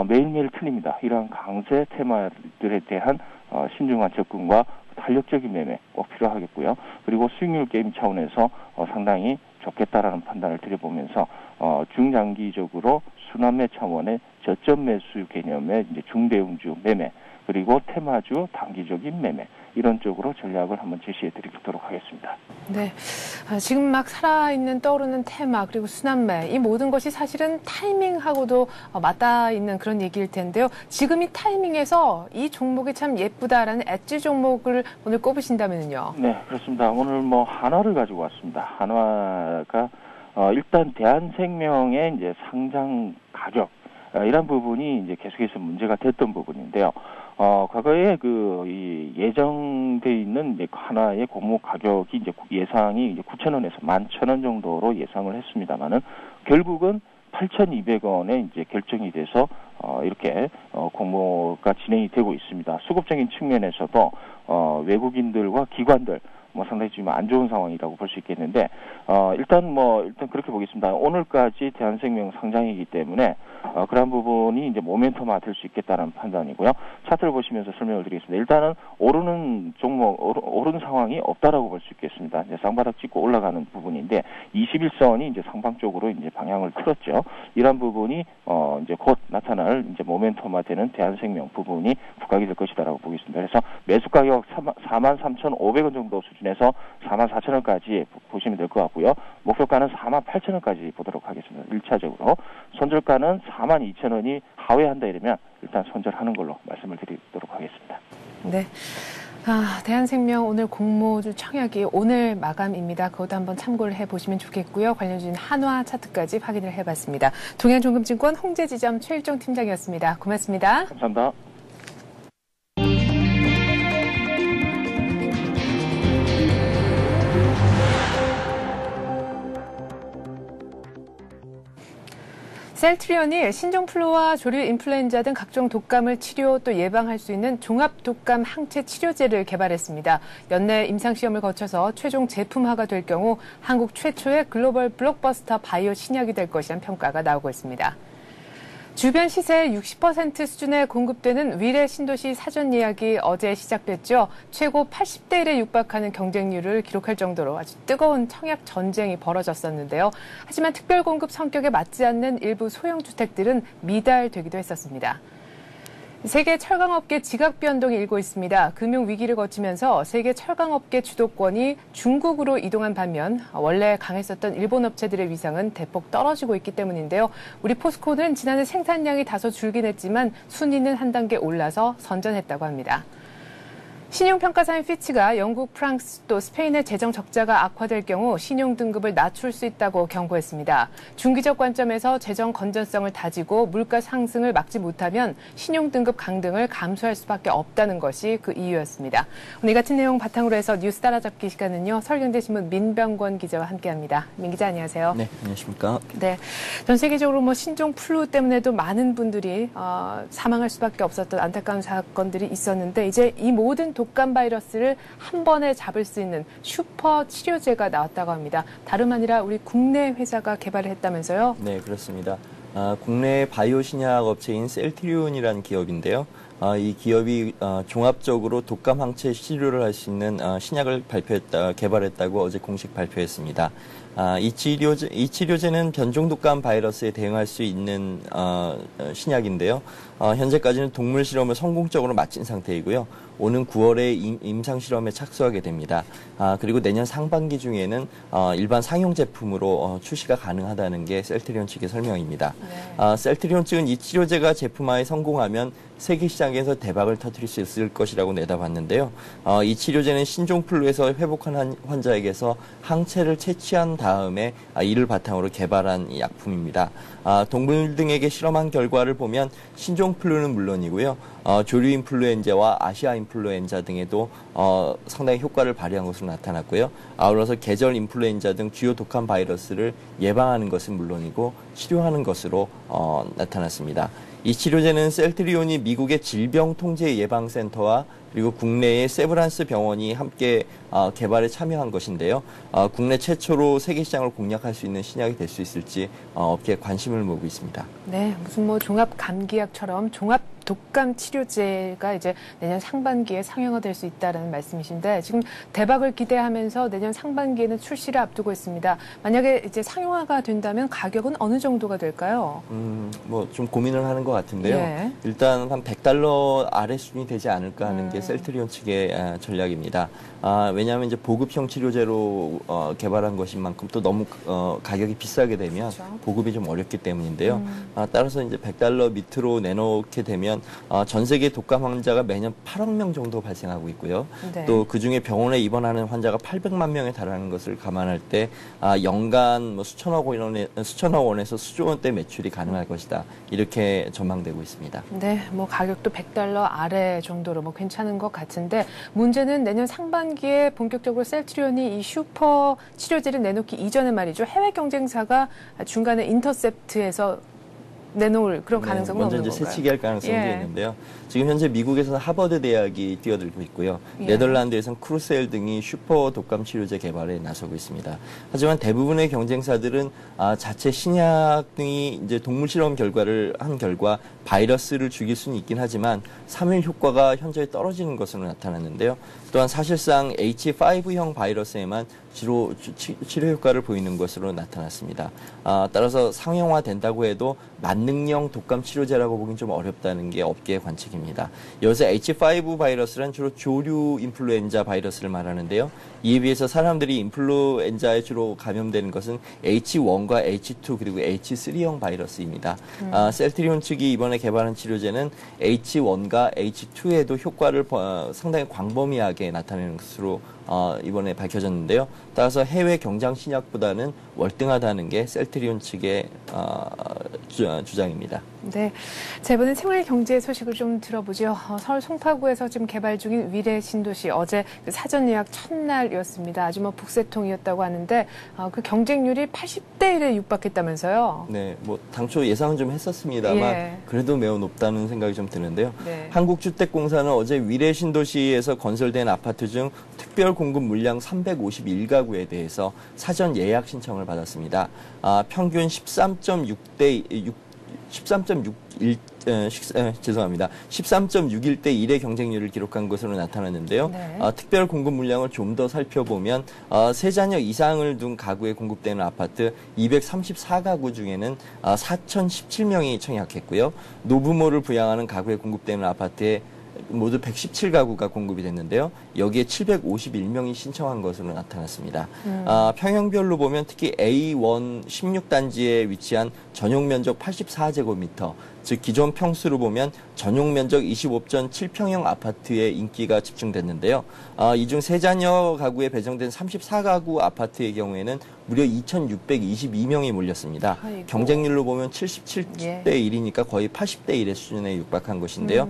매일매일 틀립니다. 이러한 강세 테마들에 대한 신중한 접근과 탄력적인 매매 꼭 필요하겠고요. 그리고 수익률 게임 차원에서 상당히 좋겠다라는 판단을 드려보면서 중장기적으로 순환매 차원의 저점 매수 개념의 이제 중대형주 매매 그리고 테마주 단기적인 매매 이런 쪽으로 전략을 한번 제시해 드리도록 하겠습니다. 네, 지금 막 살아있는 떠오르는 테마 그리고 순환매 이 모든 것이 사실은 타이밍하고도 맞닿아 있는 그런 얘기일 텐데요. 지금 이 타이밍에서 이 종목이 참 예쁘다라는 엣지 종목을 오늘 꼽으신다면요. 네, 그렇습니다. 오늘 뭐 한화를 가지고 왔습니다. 한화가 일단 대한생명의 이제 상장 가격 이런 부분이 이제 계속해서 문제가 됐던 부분인데요. 과거에 이 예정돼 있는 이제 하나의 공모 가격이 이제 예상이 이제 9,000원에서 11,000원 정도로 예상을 했습니다만은 결국은 8,200원에 이제 결정이 돼서 이렇게 공모가 진행이 되고 있습니다. 수급적인 측면에서도 외국인들과 기관들 뭐 상당히 지금 안 좋은 상황이라고 볼 수 있겠는데 일단 그렇게 보겠습니다. 오늘까지 대한생명 상장이기 때문에 그런 부분이 이제 모멘텀화 될 수 있겠다는 판단이고요. 차트를 보시면서 설명을 드리겠습니다. 일단은 오르는 종목, 오르는 상황이 없다라고 볼 수 있겠습니다. 이제 쌍바닥 찍고 올라가는 부분인데 21선이 이제 상방 쪽으로 이제 방향을 틀었죠. 이런 부분이 이제 곧 나타날 이제 모멘텀화 되는 대한생명 부분이 부각이 될 것이다라고 보겠습니다. 그래서 매수 가격 43,500원 정도 수준에서 44,000원까지 보시면 될 것 같고요. 목표가는 48,000원까지 보도록 하겠습니다. 1차적으로. 손절가는 42,000원이 하회한다 이러면 일단 손절하는 걸로 말씀을 드리도록 하겠습니다. 네. 대한생명 오늘 공모주 청약이 오늘 마감입니다. 그것도 한번 참고를 해보시면 좋겠고요. 관련주인 한화 차트까지 확인을 해봤습니다. 동양종금증권 홍제지점 최일종 팀장이었습니다. 고맙습니다. 감사합니다. 셀트리온이 신종플루와 조류 인플루엔자 등 각종 독감을 치료 또 예방할 수 있는 종합 독감 항체 치료제를 개발했습니다. 연내 임상시험을 거쳐서 최종 제품화가 될 경우 한국 최초의 글로벌 블록버스터 바이오 신약이 될 것이란 평가가 나오고 있습니다. 주변 시세의 60% 수준에 공급되는 위례 신도시 사전 예약이 어제 시작됐죠. 최고 80대 1에 육박하는 경쟁률을 기록할 정도로 아주 뜨거운 청약 전쟁이 벌어졌었는데요. 하지만 특별 공급 성격에 맞지 않는 일부 소형 주택들은 미달되기도 했었습니다. 세계 철강업계 지각 변동이 일고 있습니다. 금융위기를 거치면서 세계 철강업계 주도권이 중국으로 이동한 반면 원래 강했었던 일본 업체들의 위상은 대폭 떨어지고 있기 때문인데요. 우리 포스코는 지난해 생산량이 다소 줄긴 했지만 순위는 한 단계 올라서 선전했다고 합니다. 신용평가사인 피치가 영국, 프랑스 또 스페인의 재정 적자가 악화될 경우 신용 등급을 낮출 수 있다고 경고했습니다. 중기적 관점에서 재정 건전성을 다지고 물가 상승을 막지 못하면 신용 등급 강등을 감수할 수밖에 없다는 것이 그 이유였습니다. 오늘 이 같은 내용 바탕으로 해서 뉴스 따라잡기 시간은요. 서울경제신문 민병권 기자와 함께합니다. 민 기자 안녕하세요. 네, 안녕하십니까. 네, 전 세계적으로 신종 플루 때문에도 많은 분들이 사망할 수밖에 없었던 안타까운 사건들이 있었는데 이제 이 모든 독감 바이러스를 한 번에 잡을 수 있는 슈퍼 치료제가 나왔다고 합니다. 다름 아니라 우리 국내 회사가 개발을 했다면서요? 네, 그렇습니다. 국내 바이오 신약 업체인 셀트리온이라는 기업인데요. 이 기업이 종합적으로 독감 항체 치료를 할 수 있는 신약을 개발했다고 어제 공식 발표했습니다. 이 치료제는 변종 독감 바이러스에 대응할 수 있는 신약인데요. 현재까지는 동물 실험을 성공적으로 마친 상태이고요. 오는 9월에 임상 실험에 착수하게 됩니다. 그리고 내년 상반기 중에는 일반 상용 제품으로 출시가 가능하다는 게 셀트리온 측의 설명입니다. 네. 셀트리온 측은 이 치료제가 제품화에 성공하면 세계 시장에서 대박을 터뜨릴 수 있을 것이라고 내다봤는데요. 이 치료제는 신종플루에서 회복한 환자에게서 항체를 채취한 다음에 이를 바탕으로 개발한 약품입니다. 동물 등에게 실험한 결과를 보면 신종플루는 물론이고요. 조류 인플루엔자와 아시아 인플루엔자 등에도 상당히 효과를 발휘한 것으로 나타났고요. 아울러서 계절 인플루엔자 등 주요 독감 바이러스를 예방하는 것은 물론이고 치료하는 것으로 나타났습니다. 이 치료제는 셀트리온이 미국의 질병통제예방센터와 그리고 국내의 세브란스 병원이 함께 개발에 참여한 것인데요. 국내 최초로 세계 시장을 공략할 수 있는 신약이 될 수 있을지 업계에 관심을 모으고 있습니다. 네, 무슨 종합 감기약처럼 종합 독감 치료제가 이제 내년 상반기에 상용화될 수 있다는 말씀이신데 지금 대박을 기대하면서 내년 상반기에는 출시를 앞두고 있습니다. 만약에 이제 상용화가 된다면 가격은 어느 정도가 될까요? 뭐 좀 고민을 하는 것 같은데요. 예. 일단 한 $100 아래 수준이 되지 않을까 하는 게 셀트리온 측의 전략입니다. 왜냐하면 이제 보급형 치료제로 개발한 것인 만큼 또 너무 가격이 비싸게 되면 그렇죠. 보급이 좀 어렵기 때문인데요. 따라서 이제 $100 밑으로 내놓게 되면 전 세계 독감 환자가 매년 8억 명 정도 발생하고 있고요. 네. 또 그중에 병원에 입원하는 환자가 800만 명에 달하는 것을 감안할 때 연간 뭐 수천억 원에서 수조 원대 매출이 가능할 것이다. 이렇게 전망되고 있습니다. 네, 뭐 가격도 $100 아래 정도로 뭐 괜찮은 것 같은데 문제는 내년 상반기에 본격적으로 셀트리온이 이 슈퍼 치료제를 내놓기 이전에 말이죠. 해외 경쟁사가 중간에 인터셉트해서 내놓을 그런 가능성은 먼저 없는 이제 건가요? 새치기 할 가능성도 예. 있는데요. 지금 현재 미국에서는 하버드 대학이 뛰어들고 있고요. 예. 네덜란드에서는 크루셀 등이 슈퍼 독감 치료제 개발에 나서고 있습니다. 하지만 대부분의 경쟁사들은 자체 신약 등이 이제 동물 실험 결과를 한 결과 바이러스를 죽일 수는 있긴 하지만 3일 효과가 현저히 떨어지는 것으로 나타났는데요. 또한 사실상 H5형 바이러스에만 주로 치료 효과를 보이는 것으로 나타났습니다. 따라서 상용화된다고 해도 만능형 독감 치료제라고 보기는 좀 어렵다는 게 업계의 관측입니다. 여기서 H5 바이러스란 주로 조류 인플루엔자 바이러스를 말하는데요. 이에 비해서 사람들이 인플루엔자에 주로 감염되는 것은 H1과 H2 그리고 H3형 바이러스입니다. 셀트리온 측이 이번에 개발한 치료제는 H1과 H2에도 효과를 상당히 광범위하게 나타내는 것으로 이번에 밝혀졌는데요. 따라서 해외 경쟁 신약보다는 월등하다는 게 셀트리온 측의 주장입니다. 네, 자, 이번엔 생활 경제 소식을 좀 들어보죠. 서울 송파구에서 지금 개발 중인 위례 신도시 어제 그 사전 예약 첫날이었습니다. 아주 뭐 북새통이었다고 하는데 그 경쟁률이 80대 1에 육박했다면서요. 네, 뭐 당초 예상은 좀 했었습니다만 예. 그래도 매우 높다는 생각이 좀 드는데요. 네. 한국주택공사는 어제 위례 신도시에서 건설된 아파트 중 특별 공급 물량 351가구에 대해서 사전 예약 신청을 받았습니다. 평균 13.61대 1의 경쟁률을 기록한 것으로 나타났는데요. 네. 특별 공급 물량을 좀 더 살펴보면 세 자녀 이상을 둔 가구에 공급되는 아파트 234가구 중에는 4,017명이 청약했고요. 노부모를 부양하는 가구에 공급되는 아파트에 모두 117가구가 공급이 됐는데요. 여기에 751명이 신청한 것으로 나타났습니다. 평형별로 보면 특히 A1 16단지에 위치한 전용 면적 84제곱미터, 즉 기존 평수로 보면 전용 면적 25.7평형 아파트의 인기가 집중됐는데요. 이 중 세 자녀 가구에 배정된 34가구 아파트의 경우에는 무려 2,622명이 몰렸습니다. 아이고. 경쟁률로 보면 77대 1이니까 거의 80대 1의 수준에 육박한 것인데요.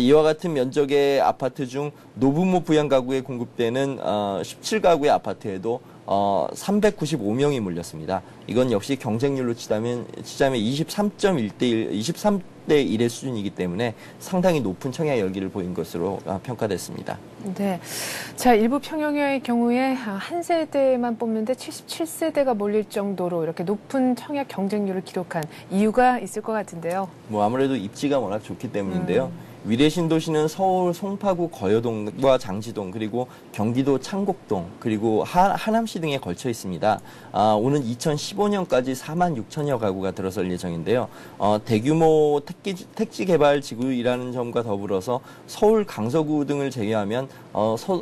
이와 같은 면적의 아파트 중 노부모 부양 가구에 공급되는 17가구의 아파트에도 395명이 몰렸습니다. 이건 역시 경쟁률로 치자면 23대 1의 수준이기 때문에 상당히 높은 청약 열기를 보인 것으로 평가됐습니다. 네. 자, 일부 평형의 경우에 한 세대만 뽑는데 77세대가 몰릴 정도로 이렇게 높은 청약 경쟁률을 기록한 이유가 있을 것 같은데요. 뭐 아무래도 입지가 워낙 좋기 때문인데요. 위례 신도시는 서울 송파구 거여동과 장지동 그리고 경기도 창곡동 그리고 하남시 등에 걸쳐 있습니다. 오는 2015년까지 4만 6천여 가구가 들어설 예정인데요. 대규모 택지 개발 지구이라는 점과 더불어서 서울 강서구 등을 제외하면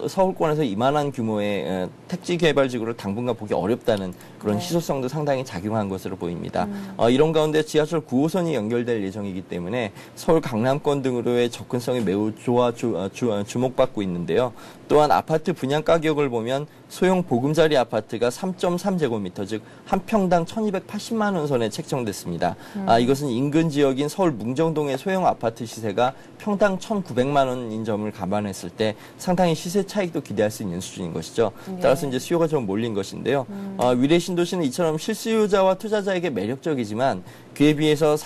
서울권에서 이만한 규모의 택지 개발 지구를 당분간 보기 어렵다는 그런 희소성도 상당히 작용한 것으로 보입니다. 이런 가운데 지하철 9호선이 연결될 예정이기 때문에 서울 강남권 등으로의 접근성이 매우 주목받고 있는데요. 또한 아파트 분양 가격을 보면 소형 보금자리 아파트가 3.3제곱미터, 즉 한 평당 1,280만 원 선에 책정됐습니다. 이것은 인근 지역인 서울 뭉정동의 소형 아파트 시세가 평당 1,900만 원인 점을 감안했을 때 상당히 상당히 시세 차익도 기대할 수 있는 수준인 것이죠. 따라서 이제 수요가 좀 몰린 것인데요. 위례 신도시는 이처럼 실수요자와 투자자에게 매력적이지만 그에 비해서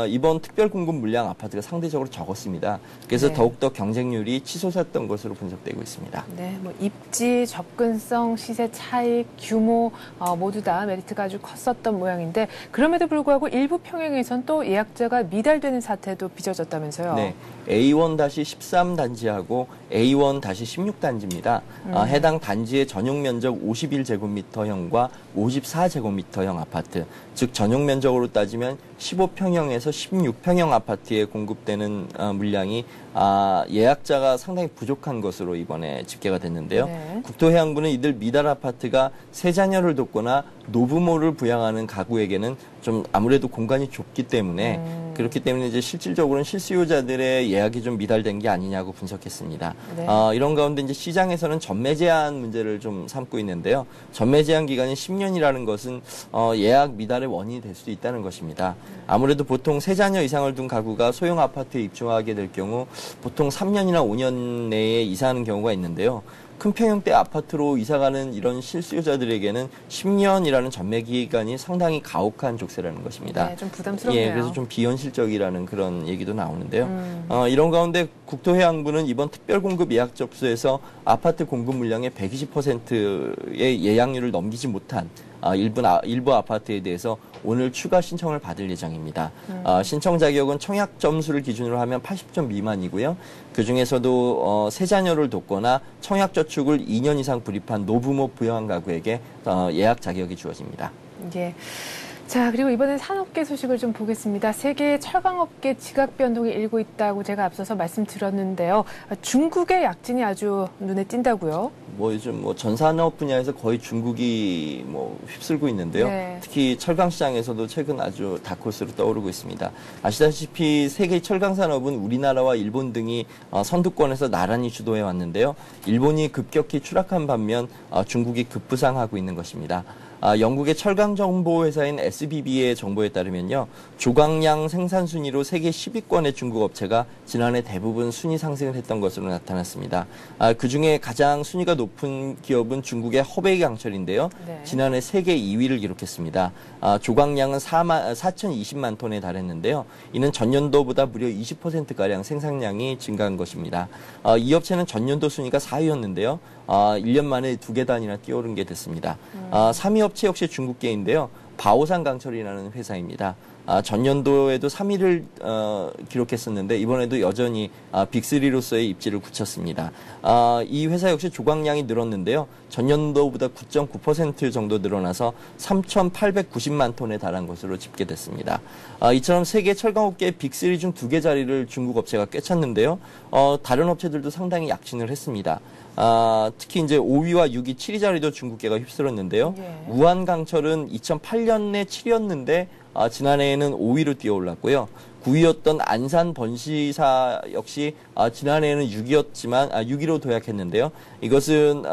이번 특별 공급 물량 아파트가 상대적으로 적었습니다. 그래서 네. 더욱더 경쟁률이 치솟았던 것으로 분석되고 있습니다. 네, 뭐 입지, 접근성, 시세 차익, 규모 모두 다 메리트가 아주 컸었던 모양인데 그럼에도 불구하고 일부 평형에선 또 예약자가 미달되는 사태도 빚어졌다면서요. 네, A1-13단지하고 A1-16단지입니다. 해당 단지의 전용 면적 51제곱미터형과 54제곱미터형 아파트, 즉 전용 면적으로 따지면 15평형에서 16평형 아파트에 공급되는 물량이 예약자가 상당히 부족한 것으로 이번에 집계가 됐는데요. 네. 국토해양부는 이들 미달 아파트가 세 자녀를 돕거나 노부모를 부양하는 가구에게는 좀 아무래도 공간이 좁기 때문에 그렇기 때문에 이제 실질적으로는 실수요자들의 예약이 좀 미달된 게 아니냐고 분석했습니다. 네. 이런 가운데 이제 시장에서는 전매 제한 문제를 좀 삼고 있는데요. 전매 제한 기간이 10년이라는 것은 예약 미달의 원인이 될 수도 있다는 것입니다. 아무래도 보통 세 자녀 이상을 둔 가구가 소형 아파트에 입주하게 될 경우 보통 3년이나 5년 내에 이사하는 경우가 있는데요. 큰 평형대 아파트로 이사가는 이런 실수요자들에게는 10년이라는 전매 기간이 상당히 가혹한 족쇄라는 것입니다. 네, 좀 부담스럽네요. 예, 그래서 좀 비현실적이라는 그런 얘기도 나오는데요. 이런 가운데 국토해양부는 이번 특별공급 예약 접수에서 아파트 공급 물량의 120%의 예약률을 넘기지 못한 일부 아파트에 대해서 오늘 추가 신청을 받을 예정입니다. 신청 자격은 청약 점수를 기준으로 하면 80점 미만이고요. 그중에서도 세 자녀를 돕거나 청약 저축을 2년 이상 불입한 노부모 부양 가구에게 예약 자격이 주어집니다. 예. 자, 그리고 이번엔 산업계 소식을 좀 보겠습니다. 세계 철강업계 지각 변동이 일고 있다고 제가 앞서서 말씀드렸는데요. 중국의 약진이 아주 눈에 띈다고요? 요즘 전산업 분야에서 거의 중국이 휩쓸고 있는데요. 네. 특히 철강 시장에서도 최근 아주 다크호스로 떠오르고 있습니다. 아시다시피 세계 철강 산업은 우리나라와 일본 등이 선두권에서 나란히 주도해 왔는데요. 일본이 급격히 추락한 반면 중국이 급부상하고 있는 것입니다. 영국의 철강 정보 회사인 SBB의 정보에 따르면요. 조각량 생산 순위로 세계 10위권의 중국 업체가 지난해 대부분 순위 상승을 했던 것으로 나타났습니다. 그중에 가장 순위가 높은 기업은 중국의 허베이강철인데요. 네. 지난해 세계 2위를 기록했습니다. 조각량은 4,020만 톤에 달했는데요. 이는 전년도보다 무려 20%가량 생산량이 증가한 것입니다. 이 업체는 전년도 순위가 4위였는데요. 1년 만에 2계단이나 뛰어오른 게 됐습니다. 3위 업체 역시 중국계인데요. 바오산 강철이라는 회사입니다. 전년도에도 3위를 기록했었는데 이번에도 여전히 빅3로서의 입지를 굳혔습니다. 이 회사 역시 조각량이 늘었는데요. 전년도보다 9.9% 정도 늘어나서 3,890만 톤에 달한 것으로 집계됐습니다. 이처럼 세계 철강업계의 빅3 중 2개 자리를 중국 업체가 꿰찼는데요. 다른 업체들도 상당히 약진을 했습니다. 특히 이제 5위와 6위, 7위 자리도 중국계가 휩쓸었는데요. 예. 우한강철은 2008년에 7위였는데 지난해에는 5위로 뛰어올랐고요. 9위였던 안산 번시사 역시 지난해에는 6위로 도약했는데요. 이것은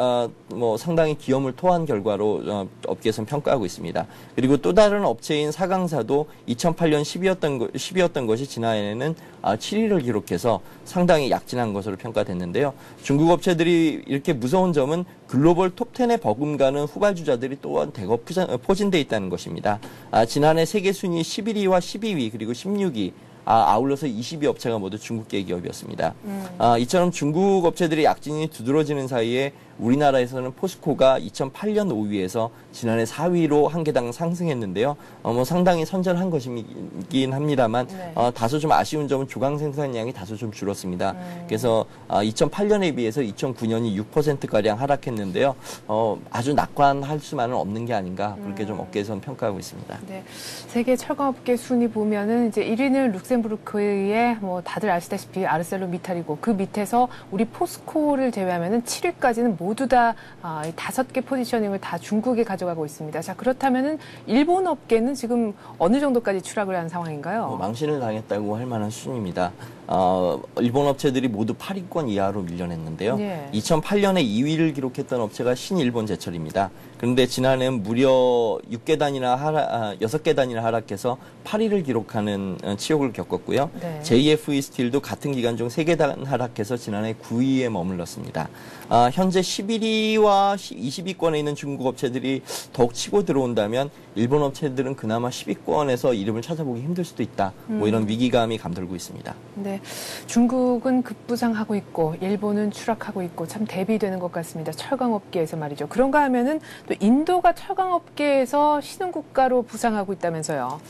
상당히 기염을 토한 결과로 업계에서는 평가하고 있습니다. 그리고 또 다른 업체인 사강사도 2008년 10위였던 것이 지난해에는 7위를 기록해서 상당히 약진한 것으로 평가됐는데요. 중국 업체들이 이렇게 무서운 점은 글로벌 톱10에 버금가는 후발주자들이 또한 대거 포진돼 있다는 것입니다. 지난해 세계 순위 11위와 12위 그리고 16위 아울러서 20위 업체가 모두 중국계 기업이었습니다. 이처럼 중국 업체들의 약진이 두드러지는 사이에 우리나라에서는 포스코가 2008년 5위에서 지난해 4위로 한 계단 상승했는데요. 상당히 선전한 것이긴 합니다만 네. 다소 좀 아쉬운 점은 조각 생산량이 다소 좀 줄었습니다. 그래서 2008년에 비해서 2009년이 6%가량 하락했는데요. 아주 낙관할 수만은 없는 게 아닌가 그렇게 좀 업계에서는 평가하고 있습니다. 네. 세계 철강업계 순위 보면은 이제 1위는 룩셈부르크의 다들 아시다시피 아르셀로미탈이고 그 밑에서 우리 포스코를 제외하면은 7위까지는 모두 다 5개 포지셔닝을 다 중국에 가져가고 있습니다. 자, 그렇다면은 일본 업계는 지금 어느 정도까지 추락을 한 상황인가요? 망신을 당했다고 할 만한 수준입니다. 일본 업체들이 모두 8위권 이하로 밀려냈는데요. 예. 2008년에 2위를 기록했던 업체가 신일본 제철입니다. 그런데 지난해는 무려 6계단이나 하락해서 8위를 기록하는 치욕을 겪었고요. 네. JFE 스틸도 같은 기간 중 3계단 하락해서 지난해 9위에 머물렀습니다. 현재 11위와 20위권에 있는 중국 업체들이 더욱 치고 들어온다면 일본 업체들은 그나마 10위권에서 이름을 찾아보기 힘들 수도 있다. 뭐 이런 위기감이 감돌고 있습니다. 네, 중국은 급부상하고 있고 일본은 추락하고 있고 참 대비되는 것 같습니다. 철강업계에서 말이죠. 그런가 하면은 또 인도가 철강업계에서 신흥국가로 부상하고 있다면서요.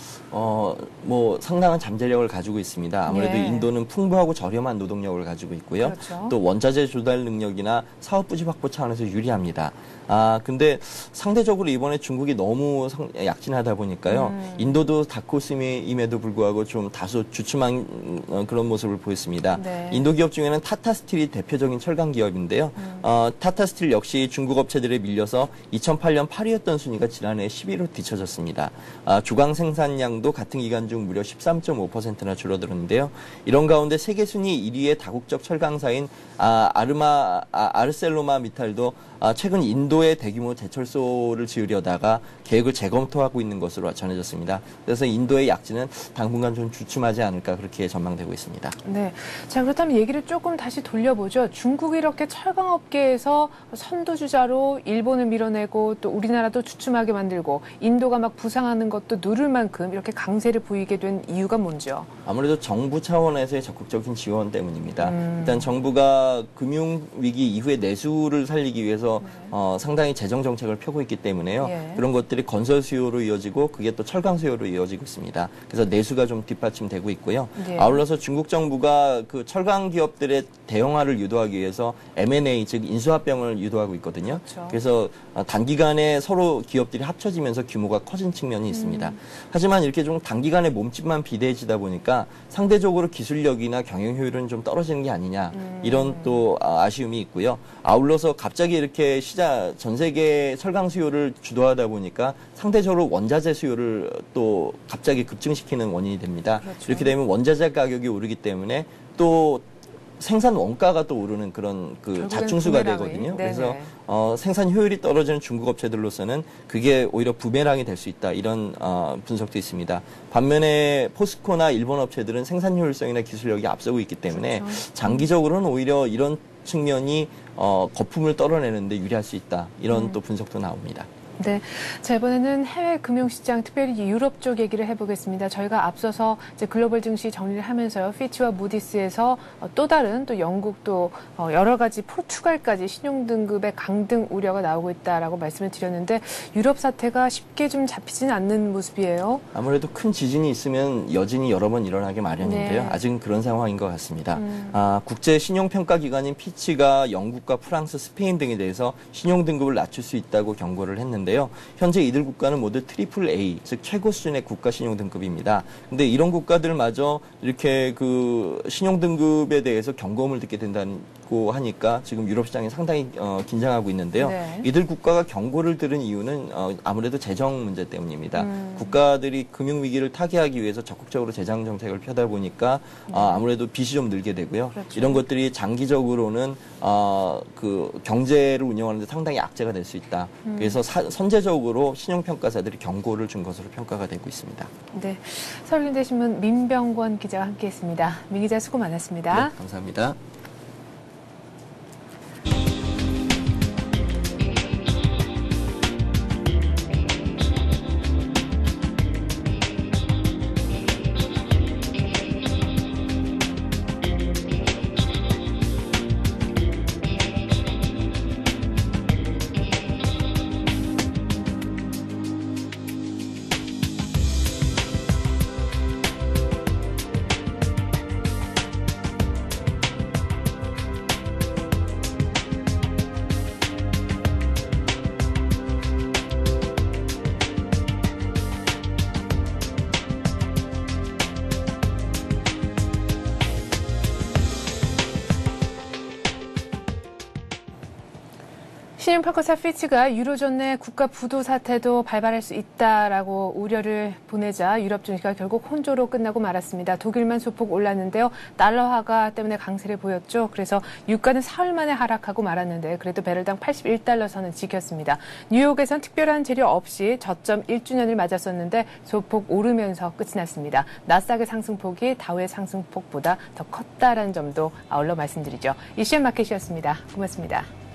뭐 상당한 잠재력을 가지고 있습니다. 아무래도 예. 인도는 풍부하고 저렴한 노동력을 가지고 있고요. 그렇죠. 또 원자재 조달 능력이나 사업 부지 확보 차원에서 유리합니다. 근데 상대적으로 이번에 중국이 너무 약진하다 보니까요. 인도도 다크호스임에도 불구하고 좀 다소 주춤한 그런 모습을 보였습니다. 네. 인도 기업 중에는 타타스틸이 대표적인 철강 기업인데요. 타타스틸 역시 중국 업체들에 밀려서 2008년 8위였던 순위가 지난해 10위로 뒤처졌습니다. 주광 생산량도 같은 기간 중 무려 13.5%나 줄어들었는데요. 이런 가운데 세계 순위 1위의 다국적 철강사인 아르셀로마 미탈도 최근 인도에 대규모 제철소를 지으려다가 계획을 재검토하고 있는 것으로 전해졌습니다. 그래서 인도의 약진은 당분간 좀 주춤하지 않을까 그렇게 전망되고 있습니다. 네. 자, 그렇다면 얘기를 조금 다시 돌려보죠. 중국이 이렇게 철강업계에서 선두주자로 일본을 밀어내고 또 우리나라도 주춤하게 만들고 인도가 막 부상하는 것도 누를 만큼 이렇게 강세를 보이게 된 이유가 뭔지요? 아무래도 정부 차원에서의 적극적인 지원 때문입니다. 일단 정부가 금융위기 이후에 내수를 살리기 위해서 상당히 재정 정책을 펴고 있기 때문에요. 예. 그런 것들이 건설 수요로 이어지고 그게 또 철강 수요로 이어지고 있습니다. 그래서 내수가 좀 뒷받침되고 있고요. 예. 아울러서 중국 정부가 그 철강 기업들의 대형화를 유도하기 위해서 M&A 즉 인수합병을 유도하고 있거든요. 그렇죠. 그래서 단기간에 서로 기업들이 합쳐지면서 규모가 커진 측면이 있습니다. 하지만 이렇게 좀 단기간에 몸집만 비대해지다 보니까 상대적으로 기술력이나 경영 효율은 좀 떨어지는 게 아니냐 이런 또 아쉬움이 있고요. 아울러서 갑자기 이렇게 전 세계 철강 수요를 주도하다 보니까 상대적으로 원자재 수요를 또 갑자기 급증시키는 원인이 됩니다. 그렇죠. 이렇게 되면 원자재 가격이 오르기 때문에 또 생산 원가가 또 오르는 그런 자충수가 되거든요. 그래서 생산 효율이 떨어지는 중국 업체들로서는 그게 오히려 부메랑이 될 수 있다. 이런 분석도 있습니다. 반면에 포스코나 일본 업체들은 생산 효율성이나 기술력이 앞서고 있기 때문에 그렇죠. 장기적으로는 오히려 이런 측면이 거품을 떨어내는데 유리할 수 있다. 이런 또 분석도 나옵니다. 네. 자, 이번에는 해외 금융시장, 특별히 유럽 쪽 얘기를 해보겠습니다. 저희가 앞서서 이제 글로벌 증시 정리를 하면서요. 피치와 무디스에서 또 다른 또 영국 또 여러 가지 포르투갈까지 신용등급의 강등 우려가 나오고 있다라고 말씀을 드렸는데 유럽 사태가 쉽게 좀 잡히지는 않는 모습이에요. 아무래도 큰 지진이 있으면 여진이 여러 번 일어나기 마련인데요. 네. 아직은 그런 상황인 것 같습니다. 국제 신용평가기관인 피치가 영국과 프랑스, 스페인 등에 대해서 신용등급을 낮출 수 있다고 경고를 했는데 현재 이들 국가는 모두 트리플 A, 즉 최고 수준의 국가 신용 등급입니다. 근데 이런 국가들마저 이렇게 그 신용 등급에 대해서 경고음을 듣게 된다고 하니까 지금 유럽 시장이 상당히 긴장하고 있는데요. 네. 이들 국가가 경고를 들은 이유는 아무래도 재정 문제 때문입니다. 국가들이 금융 위기를 타개하기 위해서 적극적으로 재정 정책을 펴다 보니까 아무래도 빚이 좀 늘게 되고요. 그렇죠. 이런 것들이 장기적으로는 그 경제를 운영하는 데 상당히 악재가 될 수 있다. 그래서 선제적으로 신용평가사들이 경고를 준 것으로 평가가 되고 있습니다. 네. 서울경제신문 민병권 기자와 함께했습니다. 민 기자 수고 많았습니다. 네, 감사합니다. 신흥 팔코사 피치가 유로존 내 국가 부도 사태도 발발할 수 있다라고 우려를 보내자 유럽 증시가 결국 혼조로 끝나고 말았습니다. 독일만 소폭 올랐는데요. 달러화가 때문에 강세를 보였죠. 그래서 유가는 사흘 만에 하락하고 말았는데 그래도 배럴당 81달러 선은 지켰습니다. 뉴욕에선 특별한 재료 없이 저점 1주년을 맞았었는데 소폭 오르면서 끝이 났습니다. 나스닥의 상승폭이 다우의 상승폭보다 더 컸다라는 점도 아울러 말씀드리죠. 이슈 마켓이었습니다. 고맙습니다.